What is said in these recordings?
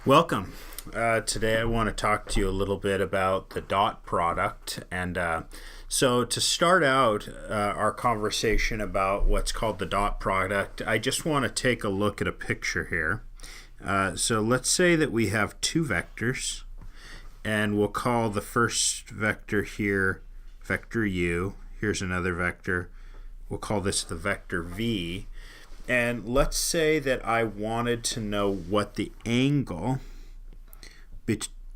Welcome. Today I want to talk to you a little bit about the dot product. And so to start out our conversation about what's called the dot product, I just want to take a look at a picture here. So let's say that we have two vectors, and we'll call the first vector here vector u. Here's another vector. We'll call this the vector v. And let's say that I wanted to know what the angle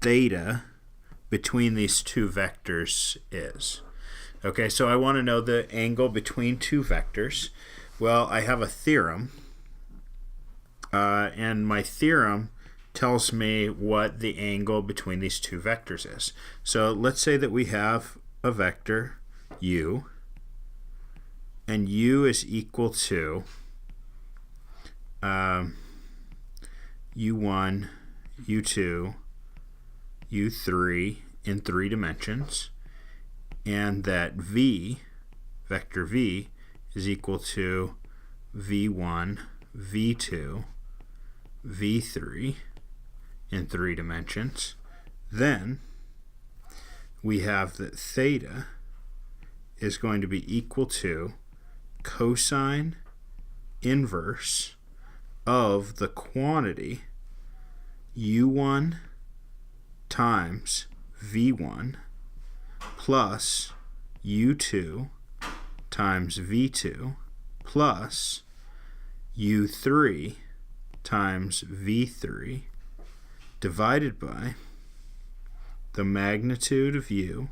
theta between these two vectors is. Okay, so I want to know the angle between two vectors. Well, I have a theorem, and my theorem tells me what the angle between these two vectors is. So let's say that we have a vector u, and u is equal to u1, u2, u3 in 3 dimensions, and that vector v, is equal to v1, v2, v3 in 3 dimensions. Then we have that theta is going to be equal to cosine inverse of the quantity u1 times v1 plus u2 times v2 plus u3 times v3 divided by the magnitude of u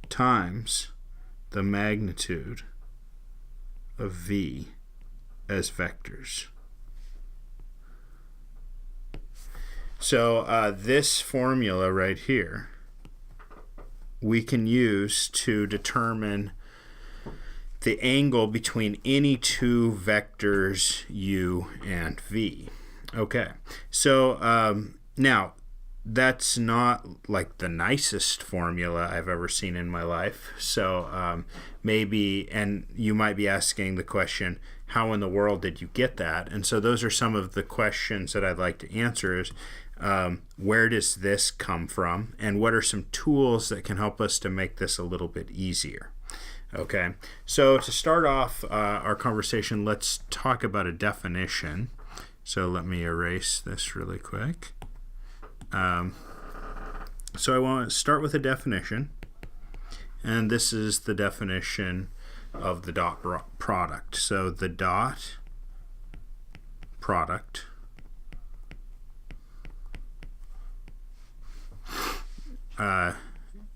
times the magnitude of v as vectors. So this formula right here we can use to determine the angle between any two vectors u and v. Okay, so now that's not like the nicest formula I've ever seen in my life. So maybe, and you might be asking the question, how in the world did you get that? And so those are some of the questions that I'd like to answer is, where does this come from? And what are some tools that can help us to make this a little bit easier? Okay, so to start off our conversation, let's talk about a definition. So let me erase this really quick. So I want to start with a definition, and this is the definition of the dot product. So the dot product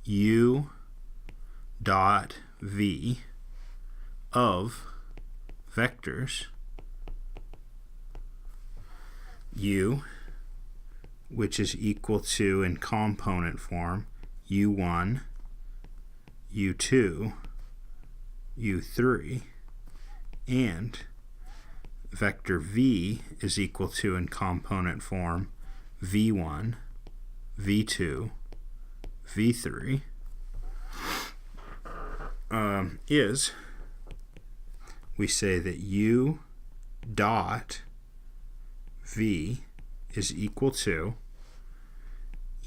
u dot v of vectors u, which is equal to, in component form, u1, u2, u3, and vector v is equal to, in component form, v1, v2, v3, is, we say that u dot v is equal to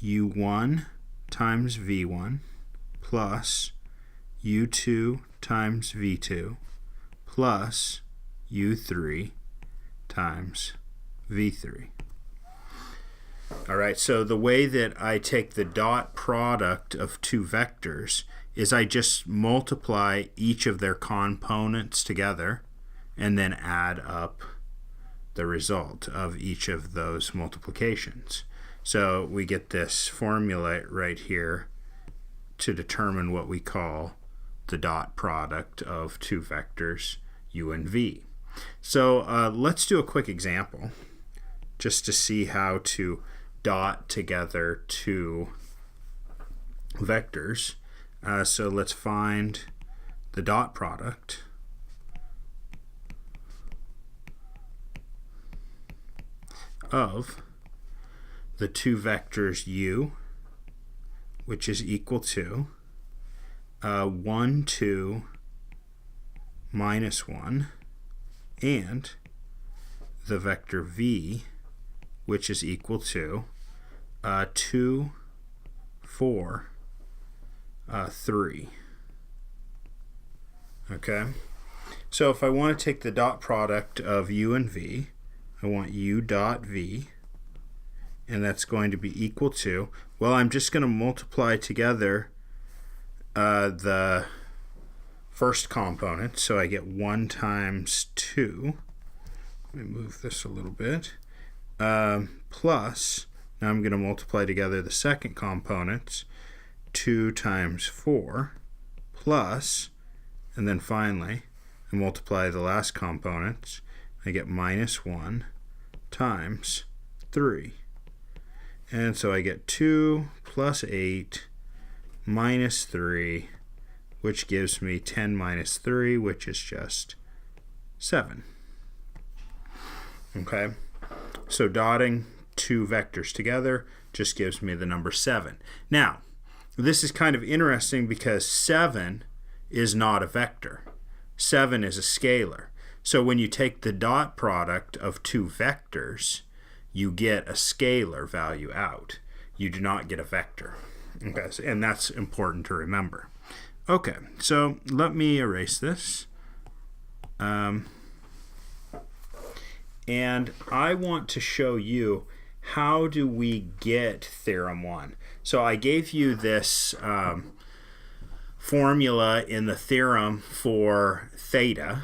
u1 times v1 plus u2 times v2 plus u3 times v3. All right, so the way that I take the dot product of two vectors is I just multiply each of their components together and then add up the result of each of those multiplications. So we get this formula right here to determine what we call the dot product of two vectors u and v. So let's do a quick example just to see how to dot together two vectors. So let's find the dot product of the two vectors u, which is equal to 1, 2, minus 1, and the vector v, which is equal to 2, 4, 3. Okay? So if I want to take the dot product of u and v, I want u dot v, and that's going to be equal to, well, I'm just going to multiply together the first component, so I get 1 times 2. Let me move this a little bit. Plus, now I'm going to multiply together the second component, 2 times 4, plus, and then finally, I multiply the last component, I get minus 1 times 3. And so I get 2 plus 8 minus 3, which gives me 10 minus 3, which is just 7. Okay, so dotting two vectors together just gives me the number 7. Now, this is kind of interesting because 7 is not a vector. 7 is a scalar. So when you take the dot product of two vectors, you get a scalar value out. You do not get a vector. Okay, and that's important to remember. Okay, so let me erase this. And I want to show you how do we get theorem 1. So I gave you this formula in the theorem for theta,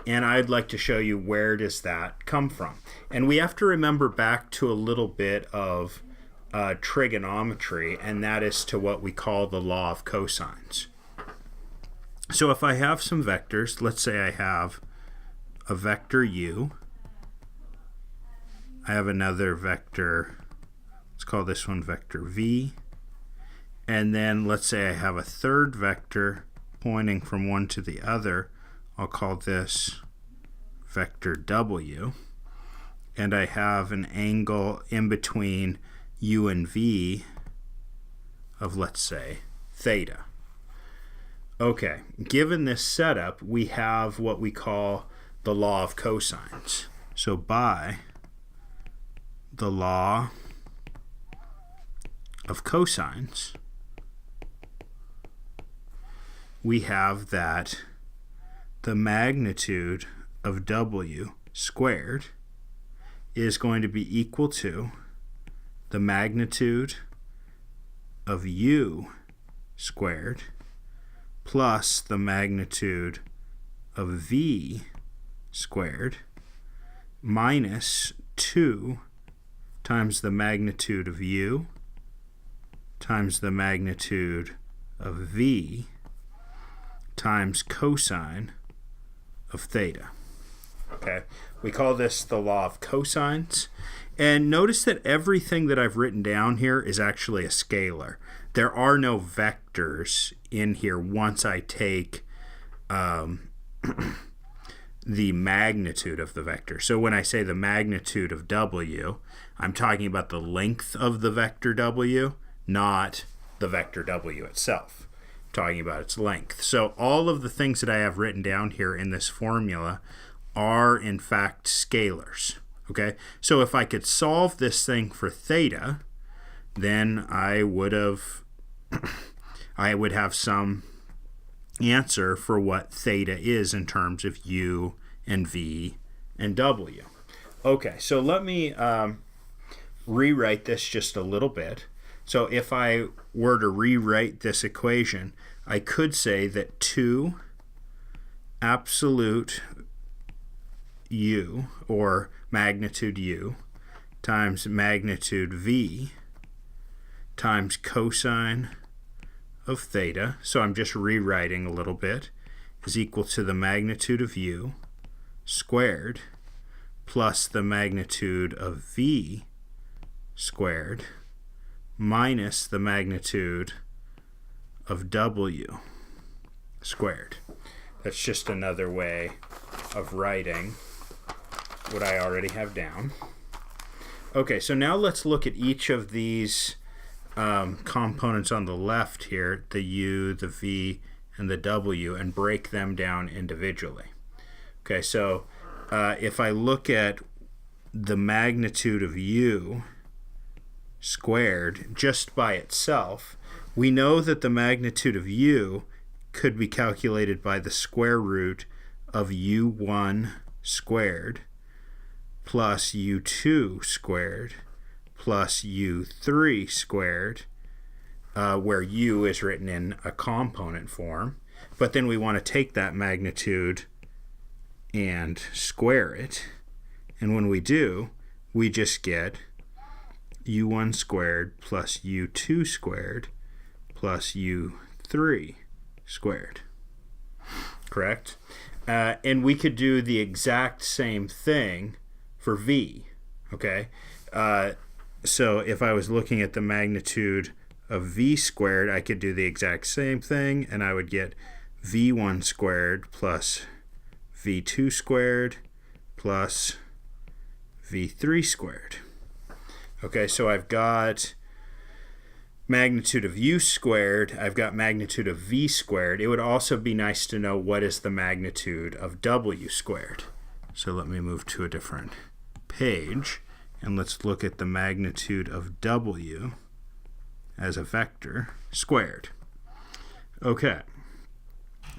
and I'd like to show you where does that come from. And we have to remember back to a little bit of trigonometry, and that is to what we call the law of cosines. So if I have some vectors, let's say I have a vector u, I have another vector, let's call this one vector v, and then let's say I have a third vector pointing from one to the other, I'll call this vector w, and I have an angle in between u and v of, let's say, theta. Okay, given this setup, we have what we call the law of cosines. So by the law of cosines, we have that the magnitude of w squared is going to be equal to the magnitude of u squared plus the magnitude of v squared minus 2 times the magnitude of u times the magnitude of v times cosine of theta. Okay, we call this the law of cosines. And notice that everything that I've written down here is actually a scalar. There are no vectors in here once I take the magnitude of the vector. So when I say the magnitude of w, I'm talking about the length of the vector w, not the vector w itself. I'm talking about its length. So all of the things that I have written down here in this formula are in fact scalars. Okay, so if I could solve this thing for theta, then I would have some answer for what theta is in terms of u and v and w. Okay, so let me rewrite this just a little bit. So if I were to rewrite this equation, I could say that 2 absolute u, or magnitude u, times magnitude v times cosine of theta, so I'm just rewriting a little bit, is equal to the magnitude of u squared plus the magnitude of v squared minus the magnitude of w squared. That's just another way of writing what I already have down. Okay, so now let's look at each of these components on the left here, the u, the v, and the w, and break them down individually. Okay, so if I look at the magnitude of u squared just by itself, we know that the magnitude of u could be calculated by the square root of u1 squared plus u2 squared plus u3 squared, where u is written in a component form. But then we want to take that magnitude and square it. And when we do, we just get u1 squared plus u2 squared plus u3 squared. Correct? And we could do the exact same thing for v. Okay? So if I was looking at the magnitude of v squared, I could do the exact same thing, and I would get v1 squared plus v2 squared plus v3 squared. Okay, so I've got magnitude of u squared, I've got magnitude of v squared. It would also be nice to know what is the magnitude of w squared. So let me move to a different page, and let's look at the magnitude of w as a vector squared. Okay,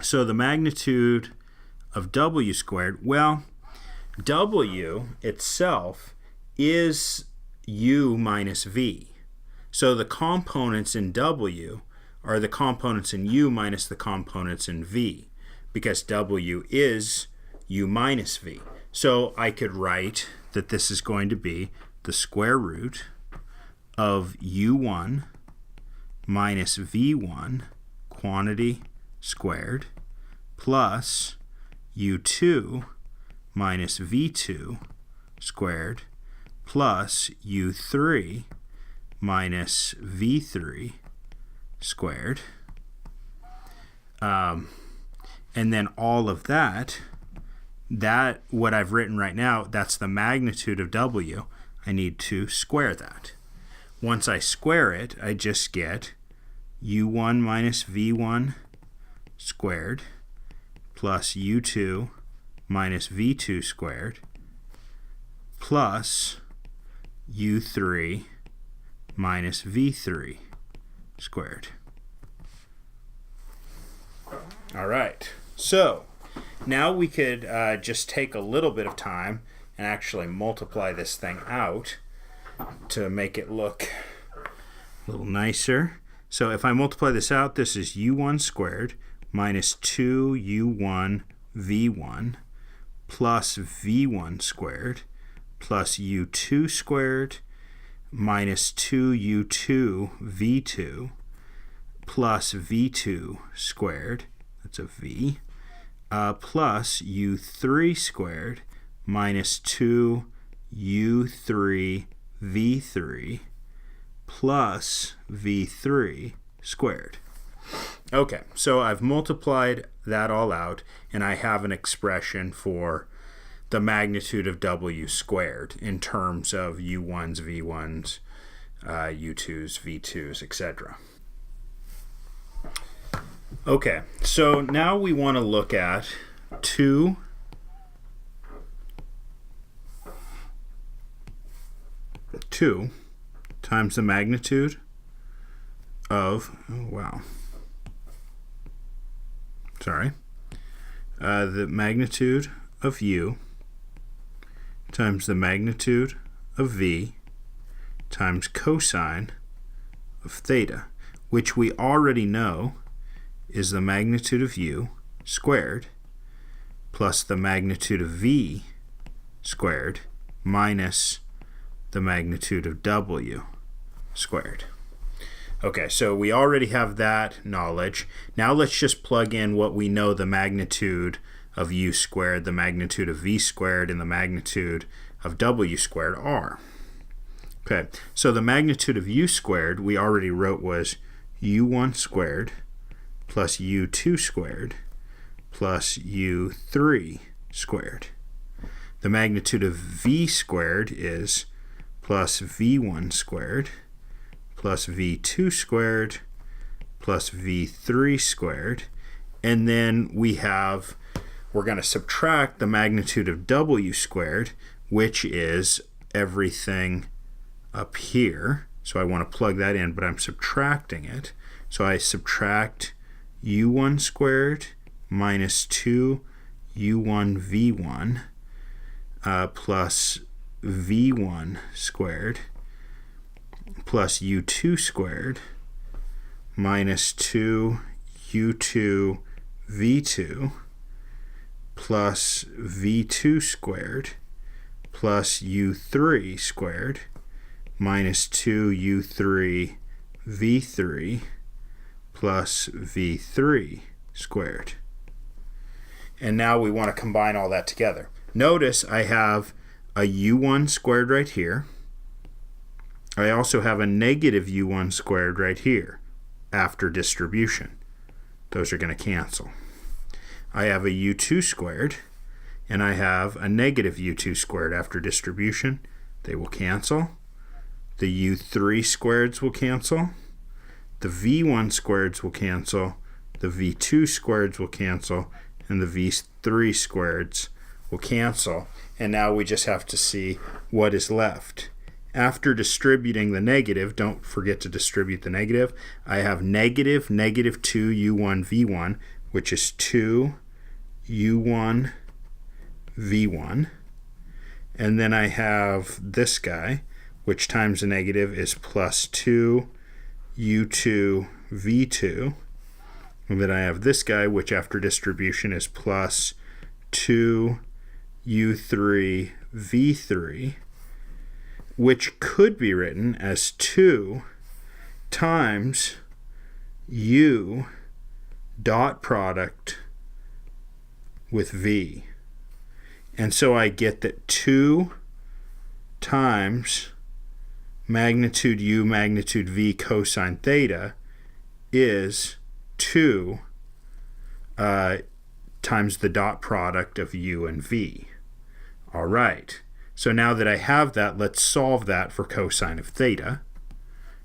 so the magnitude of w squared, well, w itself is u minus v. So the components in w are the components in u minus the components in v, because w is u minus v. So I could write that this is going to be the square root of u1 minus v1 quantity squared plus u2 minus v2 squared plus u3 minus v3 squared. And then all of that, what I've written right now, that's the magnitude of w. I need to square that. Once I square it, I just get u1 minus v1 squared plus u2 minus v2 squared plus u3 minus v3 squared. All right, so now we could just take a little bit of time and actually multiply this thing out to make it look a little nicer. So if I multiply this out, this is u1 squared minus 2u1 v1 plus v1 squared plus u2 squared minus 2u2 v2 plus v2 squared, that's a v, plus u3 squared minus 2u3 v3 plus v3 squared. Okay, so I've multiplied that all out, and I have an expression for the magnitude of w squared in terms of u1s, v1s, u2s, v2s, etc. Okay, so now we want to look at 2 times the magnitude of, the magnitude of u times the magnitude of v times cosine of theta, which we already know is the magnitude of u squared plus the magnitude of v squared minus the magnitude of w squared. Okay, so we already have that knowledge. Now let's just plug in what we know the magnitude of u squared, the magnitude of v squared, and the magnitude of w squared are. Okay, so the magnitude of u squared we already wrote was u1 squared plus u2 squared plus u3 squared. The magnitude of v squared is plus v1 squared plus v2 squared plus v3 squared. And then we're going to subtract the magnitude of w squared, which is everything up here. So I want to plug that in, but I'm subtracting it. So I subtract u1 squared minus 2 u1 v1 plus v1 squared plus u2 squared minus 2 u2 v2 plus v2 squared plus u3 squared minus 2 u3 v3 plus v3 squared. And now we want to combine all that together. Notice I have a u1 squared right here. I also have a negative u1 squared right here after distribution. Those are going to cancel. I have a u2 squared, and I have a negative u2 squared after distribution. They will cancel. The u3 squareds will cancel. The v1 squareds will cancel. The v2 squareds will cancel. And the v3 squareds will cancel. And now we just have to see what is left. After distributing the negative, don't forget to distribute the negative, I have negative 2 u1 v1, which is 2 u1 v1. And then I have this guy, which times the negative is plus 2 u2 v2. And then I have this guy, which after distribution is plus 2 u3 v3, which could be written as 2 times u dot product with v. And so I get that 2 times magnitude u magnitude v cosine theta is 2 times the dot product of u and v. All right. So now that I have that, let's solve that for cosine of theta.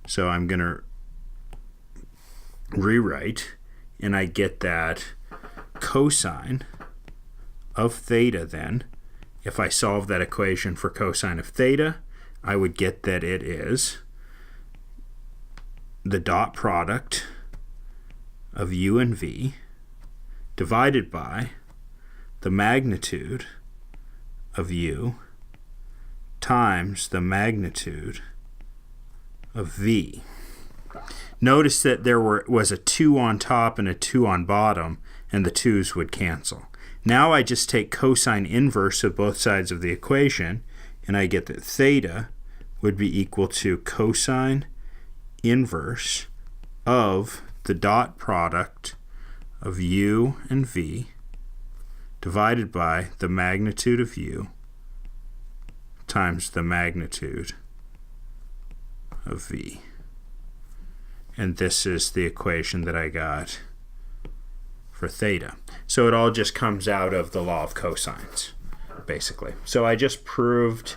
So I'm going to rewrite, and I get that cosine of theta then, if I solve that equation for cosine of theta, I would get that it is the dot product of u and v divided by the magnitude of u times the magnitude of v. Notice that there was a 2 on top and a 2 on bottom, and the 2's would cancel. Now I just take cosine inverse of both sides of the equation, and I get that theta would be equal to cosine inverse of the dot product of u and v divided by the magnitude of u times the magnitude of v. And this is the equation that I got for theta. So it all just comes out of the law of cosines, basically. So I just proved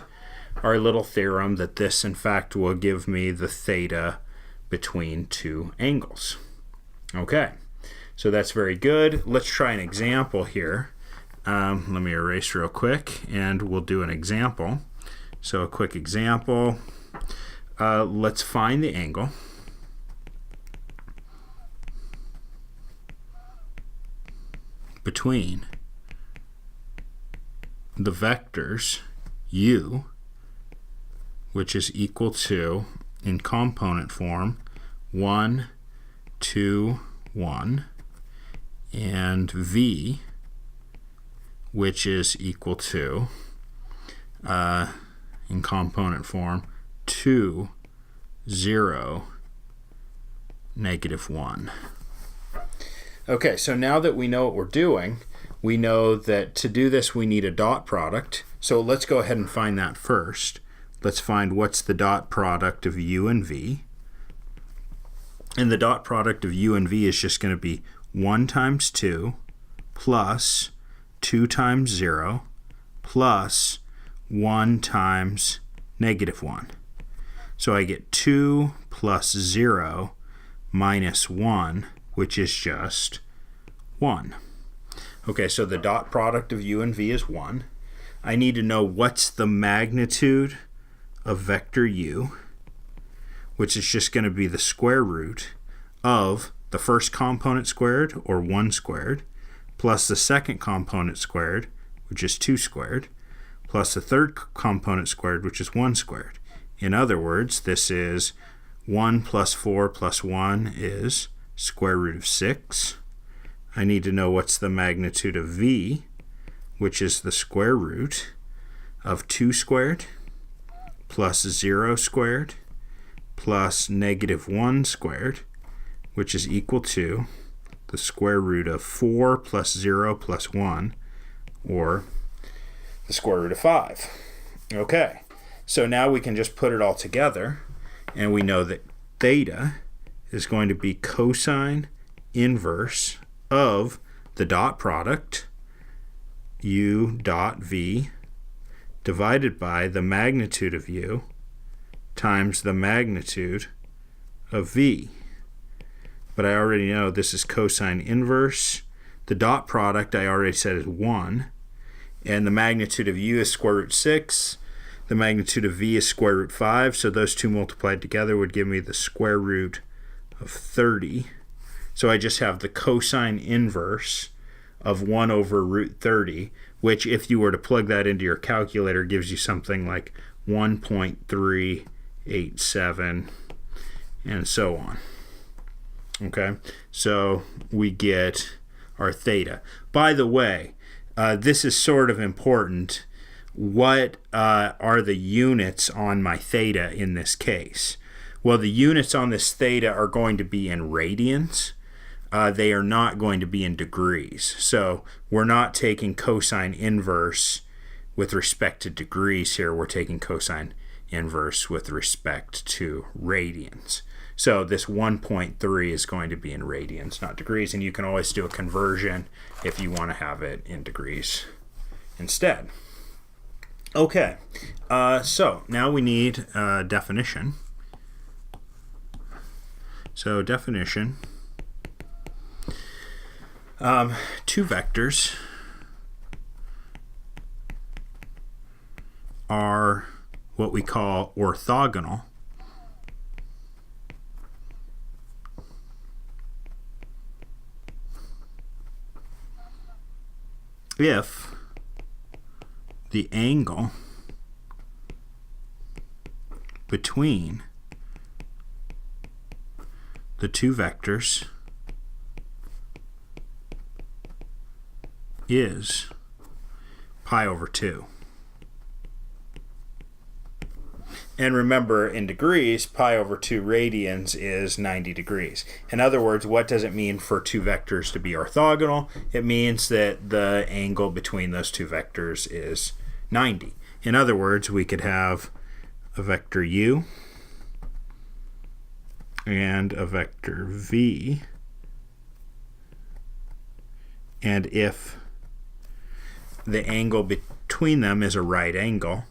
our little theorem that this, in fact, will give me the theta between two angles. Okay, so that's very good. Let's try an example here. Let me erase real quick, and we'll do an example. So a quick example. Let's find the angle. Between the vectors u, which is equal to, in component form, 1, 2, 1, and v, which is equal to, in component form, 2, 0, negative 1. Okay, so now that we know what we're doing, we know that to do this we need a dot product. So let's go ahead and find that first. Let's find what's the dot product of u and v. And the dot product of u and v is just going to be 1 times 2 plus 2 times 0 plus 1 times negative 1. So I get 2 plus 0 minus 1, which is just 1. Okay, so the dot product of u and v is 1. I need to know what's the magnitude of vector u, which is just going to be the square root of the first component squared, or 1 squared, plus the second component squared, which is 2 squared, plus the third component squared, which is 1 squared. In other words, this is 1 plus 4 plus 1 is square root of 6. I need to know what's the magnitude of v, which is the square root of 2 squared plus 0 squared plus negative 1 squared, which is equal to the square root of 4 plus 0 plus 1, or the square root of 5. Okay, so now we can just put it all together, and we know that theta is going to be cosine inverse of the dot product u dot v divided by the magnitude of u times the magnitude of v. But I already know this is cosine inverse. The dot product I already said is 1, and the magnitude of u is square root 6. The magnitude of v is square root 5, so those two multiplied together would give me the square root of 30. So I just have the cosine inverse of 1 over root 30, which if you were to plug that into your calculator gives you something like 1.387 and so on. Okay, so we get our theta. By the way, this is sort of important. What are the units on my theta in this case? Well, the units on this theta are going to be in radians. They are not going to be in degrees. So we're not taking cosine inverse with respect to degrees here. We're taking cosine inverse with respect to radians. So this 1.3 is going to be in radians, not degrees. And you can always do a conversion if you want to have it in degrees instead. Okay, so now we need a definition. So definition, two vectors are what we call orthogonal if the angle between the two vectors is pi over 2. And remember, in degrees, pi over 2 radians is 90 degrees. In other words, what does it mean for two vectors to be orthogonal? It means that the angle between those two vectors is 90. In other words, we could have a vector u and a vector v, and if the angle between them is a right angle,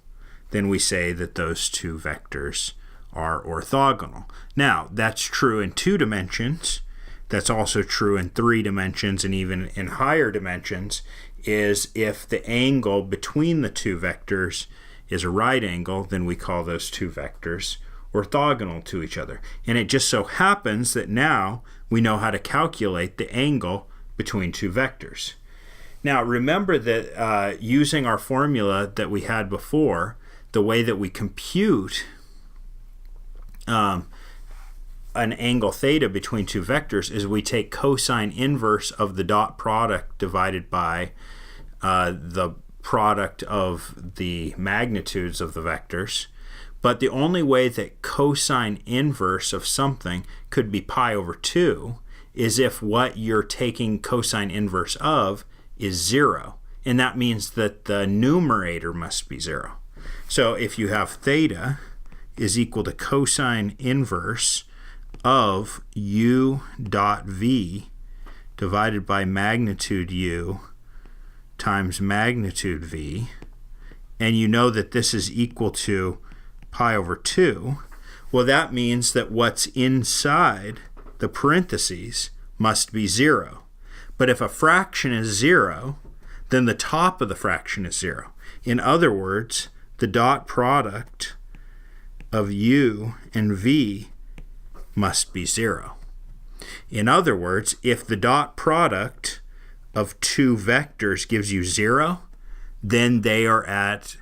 then we say that those two vectors are orthogonal. Now, that's true in 2 dimensions. That's also true in 3 dimensions, and even in higher dimensions, is if the angle between the two vectors is a right angle, then we call those two vectors orthogonal to each other. And it just so happens that now we know how to calculate the angle between two vectors. Now, remember that using our formula that we had before, the way that we compute an angle theta between two vectors is we take cosine inverse of the dot product divided by the product of the magnitudes of the vectors. But the only way that cosine inverse of something could be pi over 2 is if what you're taking cosine inverse of is 0. And that means that the numerator must be 0. So if you have theta is equal to cosine inverse of u dot v divided by magnitude u times magnitude v, and you know that this is equal to pi over 2, well, that means that what's inside the parentheses must be 0. But if a fraction is 0, then the top of the fraction is 0. In other words, the dot product of u and v must be 0. In other words, if the dot product of two vectors gives you 0, then they are at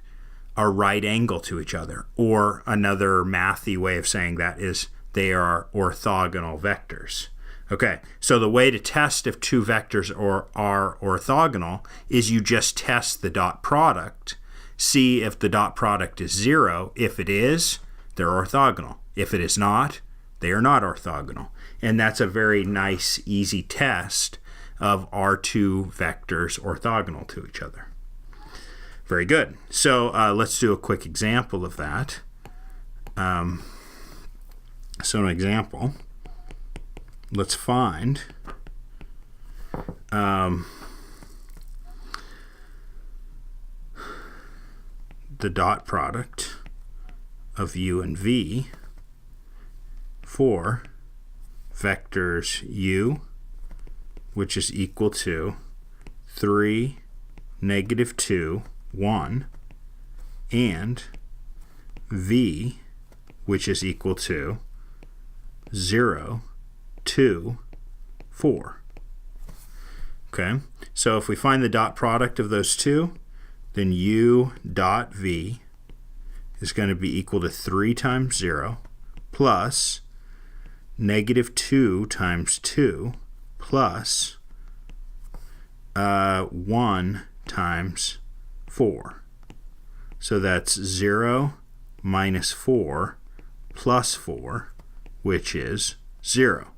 a right angle to each other. Or another mathy way of saying that is they are orthogonal vectors. Okay, so the way to test if two vectors are orthogonal is you just test the dot product, see if the dot product is 0. If it is, they're orthogonal. If it is not, they are not orthogonal. And that's a very nice, easy test of are two vectors orthogonal to each other. Very good. So let's do a quick example of that. So an example, let's find the dot product of u and v for vectors u, which is equal to 3, -2, 1, and v, which is equal to 0, 2, 4. Okay, so if we find the dot product of those two, then u dot v is going to be equal to 3 times 0 plus -2 times 2 plus 1 times 4. So that's 0 minus 4 plus 4, which is 0.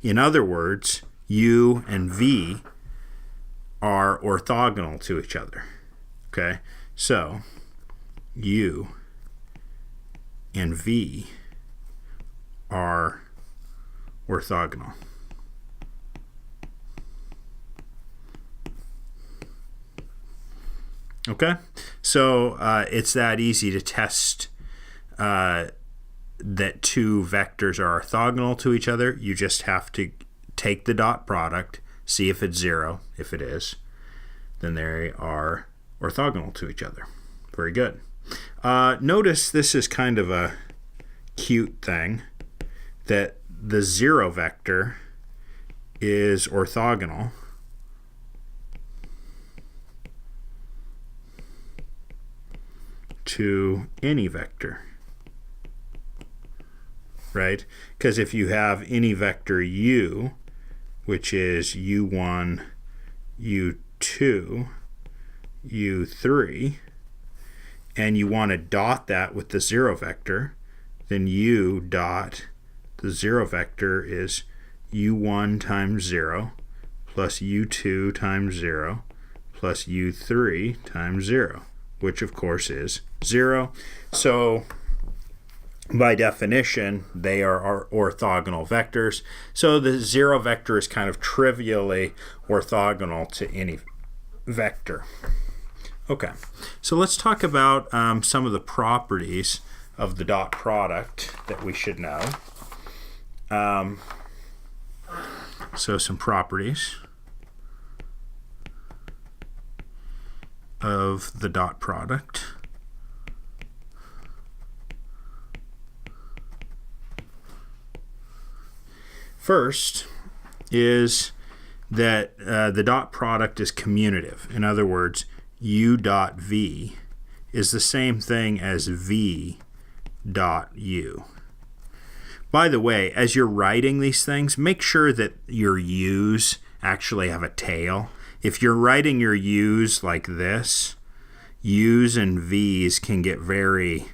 In other words, u and v are orthogonal to each other. Okay, so u and v are orthogonal. Okay, so it's that easy to test that two vectors are orthogonal to each other. You just have to take the dot product, see if it's 0. If it is, then they are orthogonal to each other. Very good. Notice this is kind of a cute thing, that the 0 vector is orthogonal to any vector, right? Because if you have any vector u, which is u1, u2, u3, and you want to dot that with the 0 vector, then u dot the 0 vector is u1 times 0 plus u2 times 0 plus u3 times 0, which of course is 0. So by definition, they are orthogonal vectors. So the 0 vector is kind of trivially orthogonal to any vector. Okay, so let's talk about some of the properties of the dot product that we should know. So some properties of the dot product. First is that the dot product is commutative. In other words, u dot v is the same thing as v dot u. By the way, as you're writing these things, make sure that your u's actually have a tail. If you're writing your u's like this, u's and v's can get very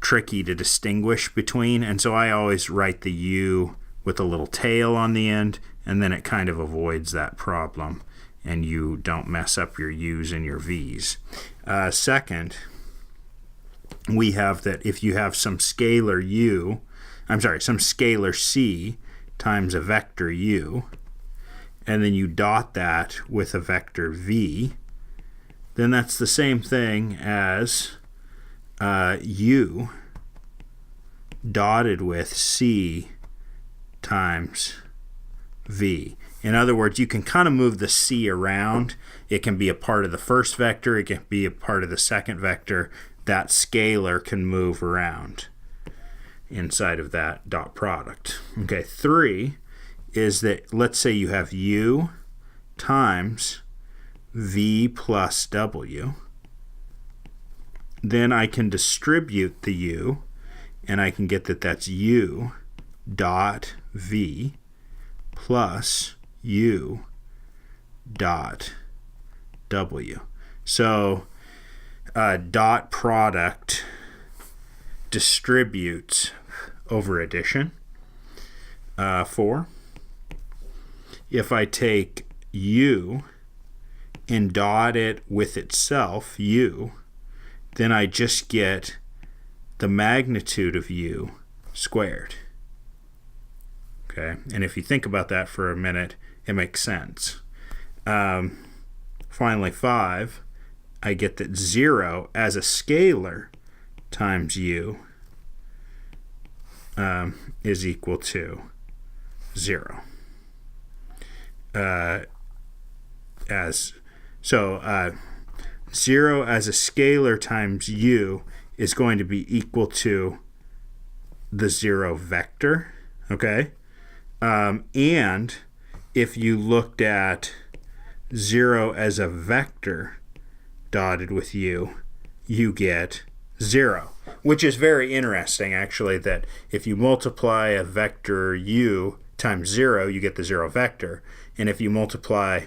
tricky to distinguish between, and so I always write the u with a little tail on the end, and then it kind of avoids that problem, and you don't mess up your u's and your v's. Second, we have that if you have some scalar some scalar c times a vector u, and then you dot that with a vector v, then that's the same thing as u dotted with c times v. In other words, you can kind of move the c around. It can be a part of the first vector. It can be a part of the second vector. That scalar can move around inside of that dot product. Okay, 3 is that, let's say you have u times v plus w. Then I can distribute the u, and I can get that that's u dot v plus u dot w. So dot product distributes over addition. 4. If I take u and dot it with itself, u, then I just get the magnitude of u squared. Okay, and if you think about that for a minute, it makes sense. Finally, 5, I get that 0 as a scalar times u is equal to 0. 0 as a scalar times u is going to be equal to the 0 vector, okay? And if you looked at 0 as a vector dotted with u, you get 0, which is very interesting, actually, that if you multiply a vector u times 0, you get the 0 vector. And if you multiply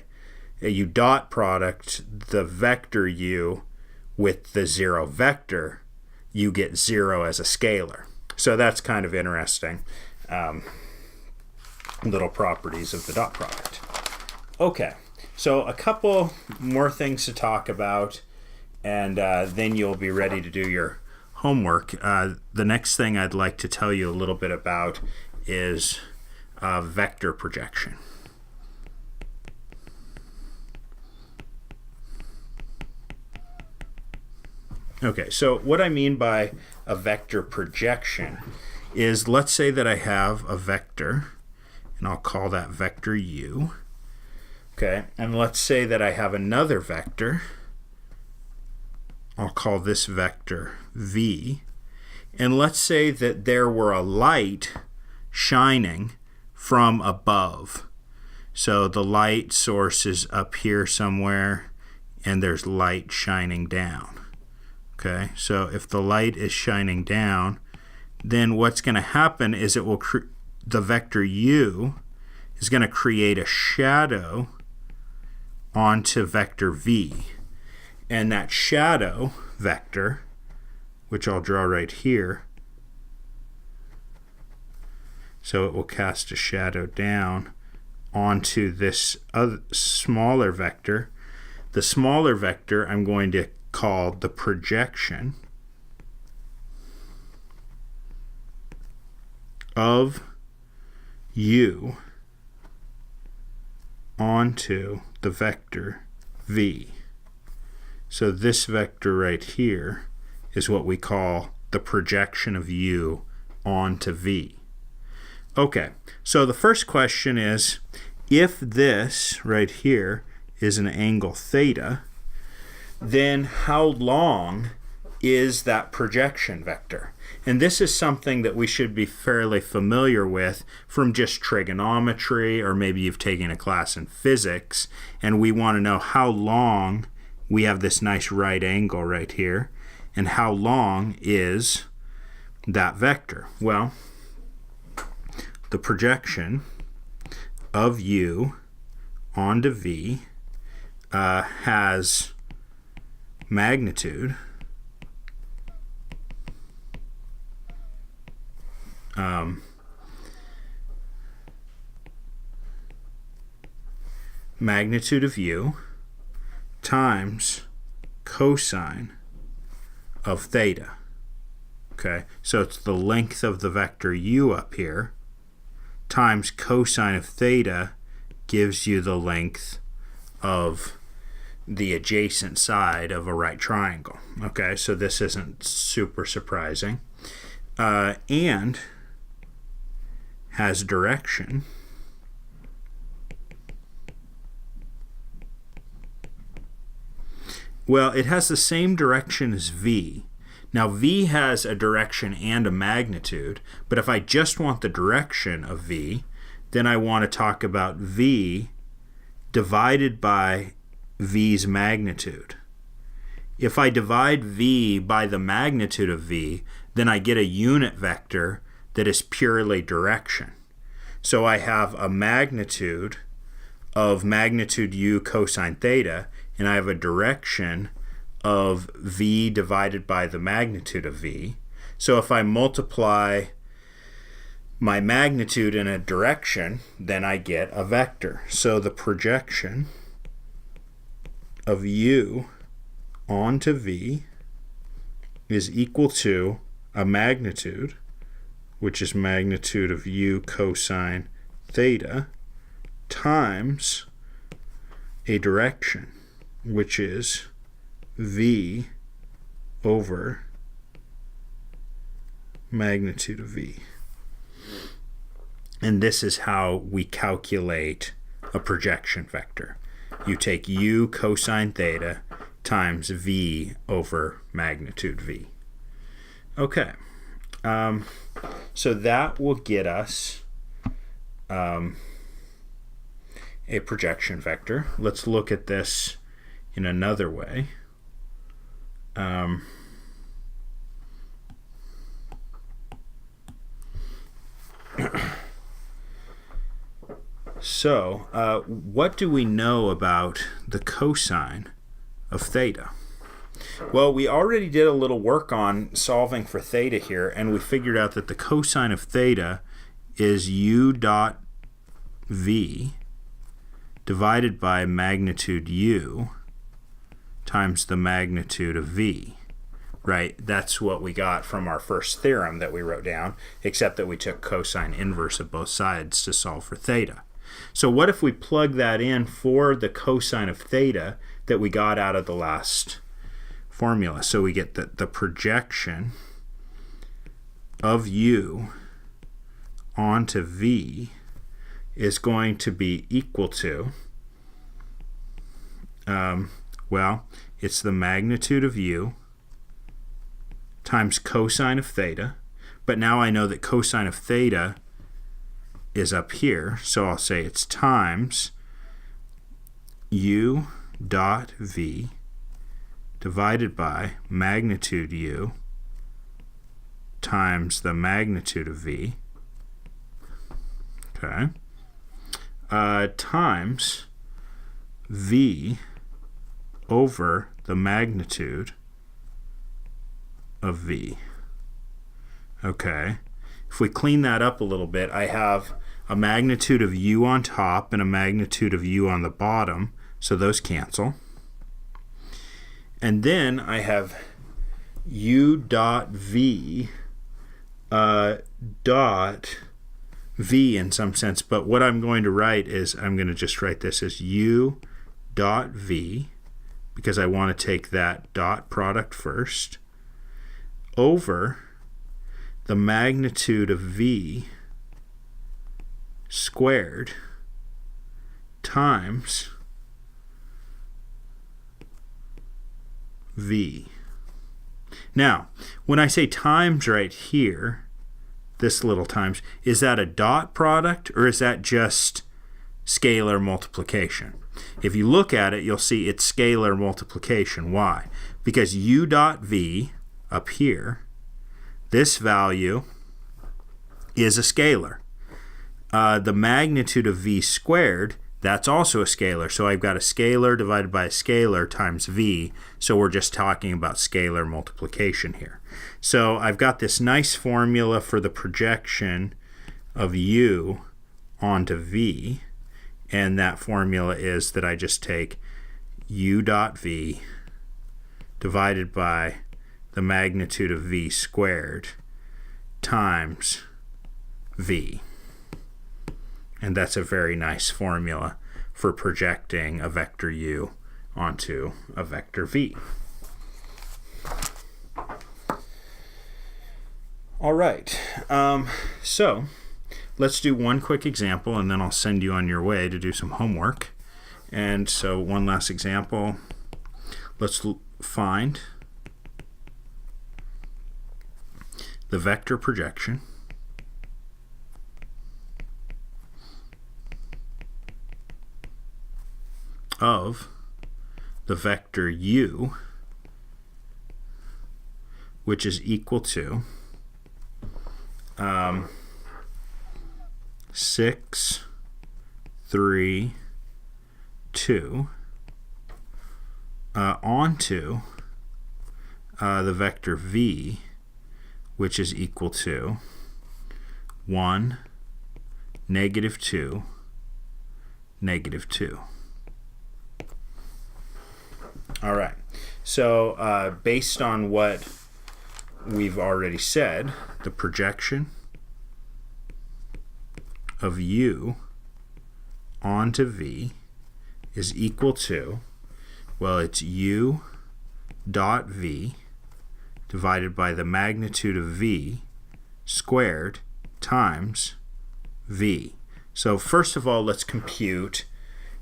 a u dot product, the vector u, with the 0 vector, you get 0 as a scalar. So that's kind of interesting. Little properties of the dot product. Okay, so a couple more things to talk about, and then you'll be ready to do your homework. The next thing I'd like to tell you a little bit about is vector projection. Okay, so what I mean by a vector projection is, let's say that I have a vector, and I'll call that vector u. Okay, and let's say that I have another vector. I'll call this vector v. And let's say that there were a light shining from above. So the light source is up here somewhere, and there's light shining down. Okay, so if the light is shining down, then what's going to happen is it will the vector u is going to create a shadow onto vector v. And that shadow vector, which I'll draw right here, so it will cast a shadow down onto this other smaller vector. The smaller vector I'm going to call the projection of u onto the vector v. So this vector right here is what we call the projection of u onto v. Okay, so the first question is, if this right here is an angle theta, then how long is that projection vector? And this is something that we should be fairly familiar with from just trigonometry, or maybe you've taken a class in physics, and we want to know how long we have this nice right angle right here, and how long is that vector? Well, the projection of u onto v has magnitude magnitude of u times cosine of theta. Okay, so it's the length of the vector u up here times cosine of theta gives you the length of the adjacent side of a right triangle. Okay, so this isn't super surprising. And has direction Well, it has the same direction as v. Now, v has a direction and a magnitude, but if I just want the direction of v, then I want to talk about v divided by v's magnitude. If I divide v by the magnitude of v, then I get a unit vector that is purely direction. So I have a magnitude of magnitude u cosine theta, and I have a direction of v divided by the magnitude of v. So if I multiply my magnitude in a direction, then I get a vector. So the projection of u onto v is equal to a magnitude, which is magnitude of u cosine theta, times a direction, which is v over magnitude of v. And this is how we calculate a projection vector. You take u cosine theta times v over magnitude v. Okay, so that will get us a projection vector. Let's look at this in another way. So, what do we know about the cosine of theta? Well, we already did a little work on solving for theta here, and we figured out that the cosine of theta is u dot v divided by magnitude u times the magnitude of v. Right? That's what we got from our first theorem that we wrote down, except that we took cosine inverse of both sides to solve for theta. So what if we plug that in for the cosine of theta that we got out of the last formula? So we get that the projection of u onto v is going to be equal to, well, it's the magnitude of u times cosine of theta, but now I know that cosine of theta is up here, so I'll say it's times u dot v divided by magnitude u times the magnitude of v, okay, times v over the magnitude of v. Okay, if we clean that up a little bit, I have a magnitude of u on top and a magnitude of u on the bottom, so those cancel. And then I have u dot v dot v in some sense, but what I'm going to write is, I'm going to just write this as u dot v, because I want to take that dot product first, over the magnitude of v squared times v. Now, when I say times right here, this little times, is that a dot product or is that just scalar multiplication? If you look at it, you'll see it's scalar multiplication. Why? Because u dot v up here, this value is a scalar. The magnitude of v squared, that's also a scalar. So I've got a scalar divided by a scalar times v. So we're just talking about scalar multiplication here. So I've got this nice formula for the projection of u onto v. And that formula is that I just take u dot v divided by the magnitude of v squared times v. And that's a very nice formula for projecting a vector u onto a vector v. All right, so let's do one quick example and then I'll send you on your way to do some homework. And so one last example. let's find the vector projection of the vector u, which is equal to 6, 3, 2 onto the vector v, which is equal to 1, -2, -2. All right, so based on what we've already said, the projection of u onto v is equal to, well, it's u dot v divided by the magnitude of v squared times v. So first of all, let's compute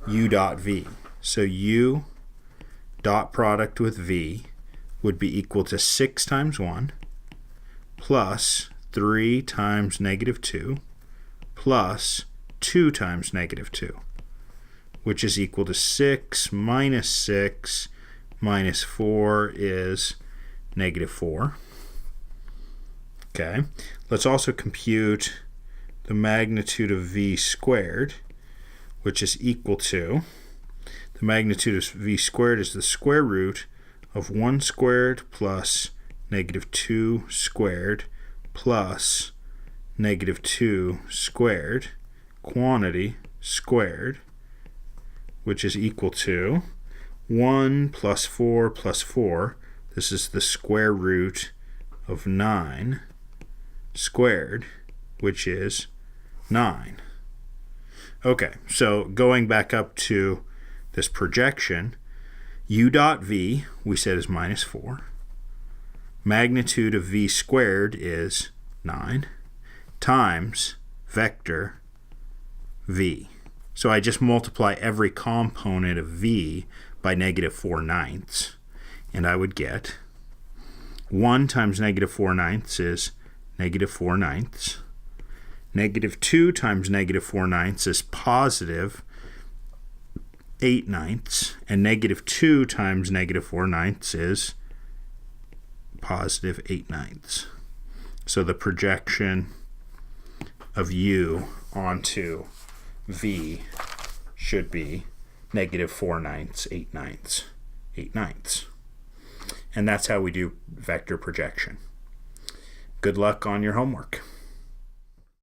u dot v. So u dot product with v would be equal to 6 times 1 plus 3 times -2 plus 2 times -2, which is equal to 6 minus 6 minus 4 is -4. Okay, let's also compute the magnitude of v squared, which is equal to, the magnitude of v squared is the square root of 1 squared plus -2 squared plus -2 squared, quantity squared, which is equal to 1 plus 4 plus 4. This is the square root of 9 squared, which is 9. Okay, so going back up to this projection, u dot v, we said, is -4. Magnitude of v squared is 9 times vector v. So I just multiply every component of v by -4/9, and I would get 1 times -4/9 is -4/9. -2 times -4/9 is positive 8/9, and -2 times -4/9 is positive 8/9. So the projection of u onto v should be -4/9, 8/9, 8/9. And that's how we do vector projection. Good luck on your homework.